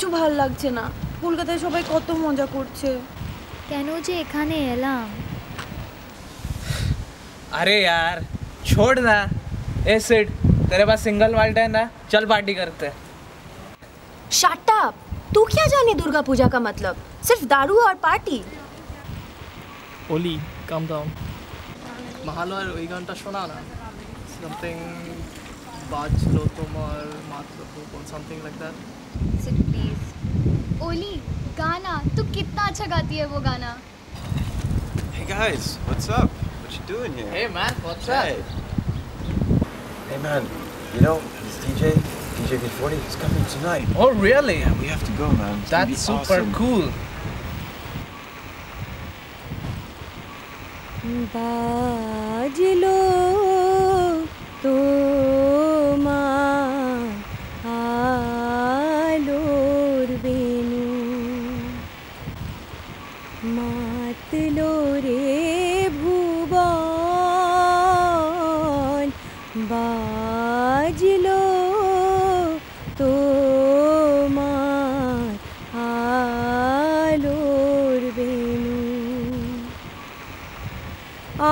কিচ্ছু ভালো লাগছে না। কলকাতায় সবাই কত মজা করছে। কেন যে এখানে এলাম? अरे यार छोड़ ना। ए सिड, तेरे पास सिंगल माल्ट है ना? चल पार्टी करते हैं। Shut up. तू क्या जाने दुर्गा पूजा का मतलब? सिर्फ दारू और पार्टी। ओली काम डाउन। महालयर ওই গানটা শোনা না, something বাজলো তোমার মাথার উপর, something like that. Sit please. ओली गाना, तू कितना अच्छा गाती है वो गाना। Hey guys, what's up? What you doing here? Hey man, what's Hey. up? Hey man, you know this DJ V40 is coming tonight. Oh really? Yeah, we have to go, man. It's gonna be That's super awesome. cool. बाजलो তোমার আলোর বেনু, মাতলো রে ভুবন, বাজলো তোমার আলোর বেনু।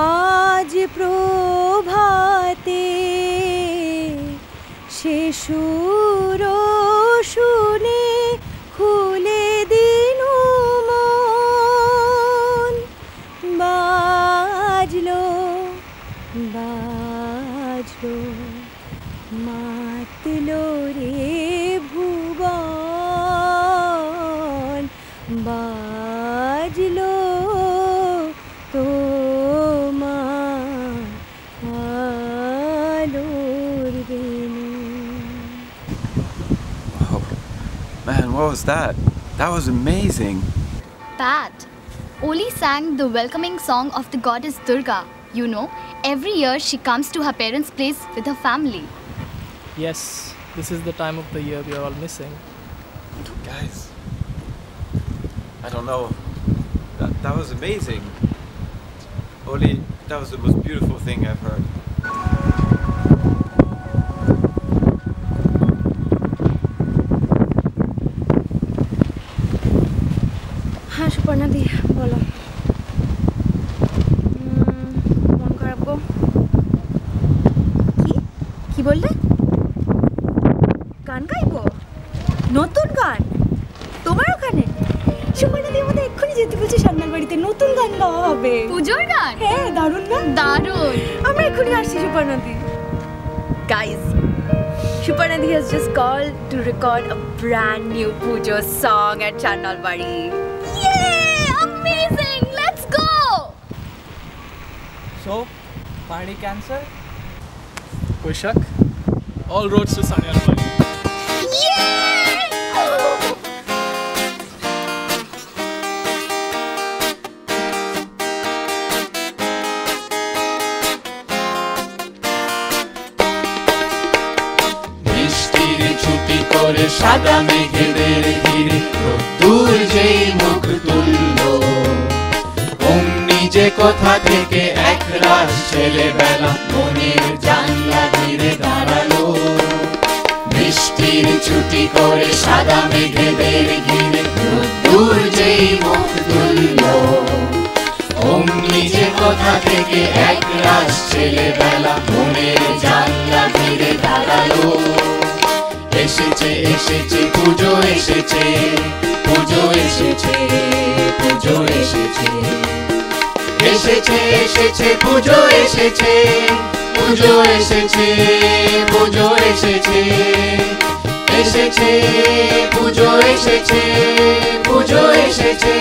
আজ প্রভাতে সে সুর শুনে খুলে দিনু মন, বাজলো বাজলো মাতলো রে ভুবন, বাজলো তোমার আলোর Benu. Oh, man, what was that? That was amazing. Pat, Oli sang the welcoming song of the goddess Durga. You know, every year she comes to her parents' place with her family. Yes, this is the time of the year we are all missing. Guys, I don't know. That was amazing. Oli, that was the most beautiful thing I've heard. হ্যাঁ সুপর্ণা দি, বলো। মন খারাপ গো। কি কি বললে? গান গাইবো? নতুন গান তোমার ওখানে? সুপর্ণা দি, আমাদের এক্ষুনি যেতে বলছে সান্নাল বাড়িতে, নতুন গান গাওয়া হবে। পুজোর গান? হ্যাঁ, দারুণ না? দারুণ। আমরা এক্ষুনি আসছি সুপর্ণা দি। Guys, Suparna Di has just called to record a brand new Pujo song at Channalbari. Yay! Amazing! Let's go! So, party cancel? कोई शक? All roads to Sanyalpally. সাদা মেঘেদের ঘিরে রোদ্দুর যেই মুখ তুলল, অমনি যে কোথা থেকে এক রাত ছেলেবেলা মনের জানলা ঘিরে দাঁড়ালো। বৃষ্টির ছুটি করে সাদা মেঘেদের ঘিরে রোদ্দুর যেই মুখ তুলল, অমনি যে কোথা থেকে এক রাত ছেলেবেলা মনের জানলা ঘিরে দাঁড়ালো। এসেছে এসেছে পুজো এসেছে, পুজো এসেছে, পুজো এসেছে, এসেছে এসেছে পুজো এসেছে, পুজো এসেছে, পুজো এসেছে, এসেছে পুজো এসেছে, পুজো এসেছে।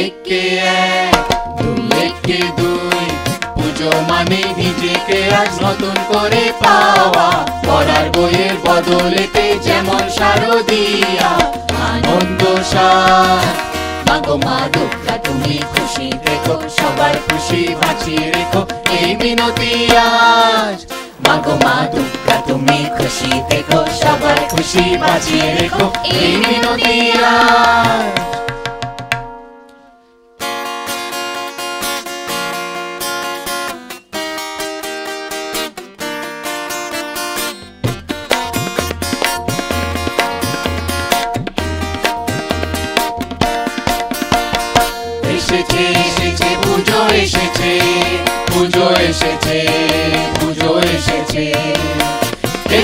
একে এক, দুই একে দুই, পুজো মানে নিজেকে আজ নতুন করে পাওয়া, পড়ার বইয়ের বদলেতে যেমন শারদিয়া আনন্দ সার। মাগো মা দুর্গা তুমি খুশি দেখো, সবার খুশি বাঁচিয়ে রেখো এই মিনতি আজ। মাগো মা দুর্গা তুমি খুশি দেখো, সবার খুশি বাঁচিয়ে রেখো এই মিনতি আজ।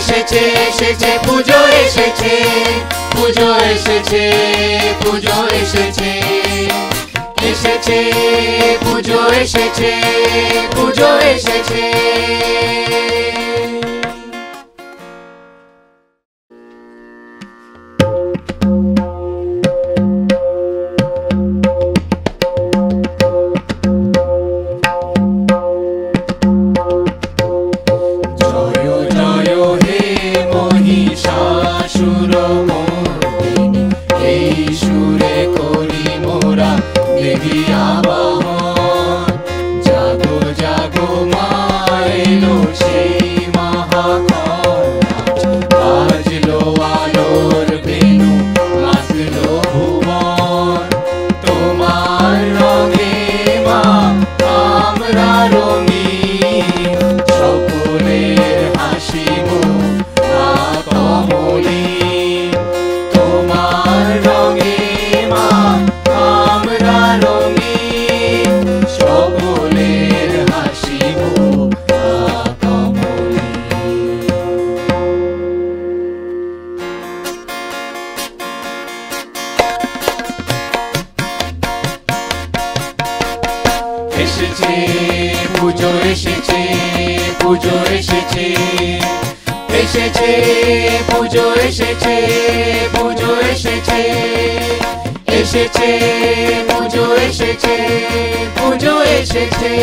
এসেছে এসেছে পুজো এসেছে পুজো এসেছে পুজো এসেছে এসেছে পুজো এসেছে পুজো এসেছে এসেছে পুজো এসেছে পুজো এসেছে এসেছে পুজো এসেছে পুজো এসেছে এসেছে পুজো এসেছে পুজো এসেছে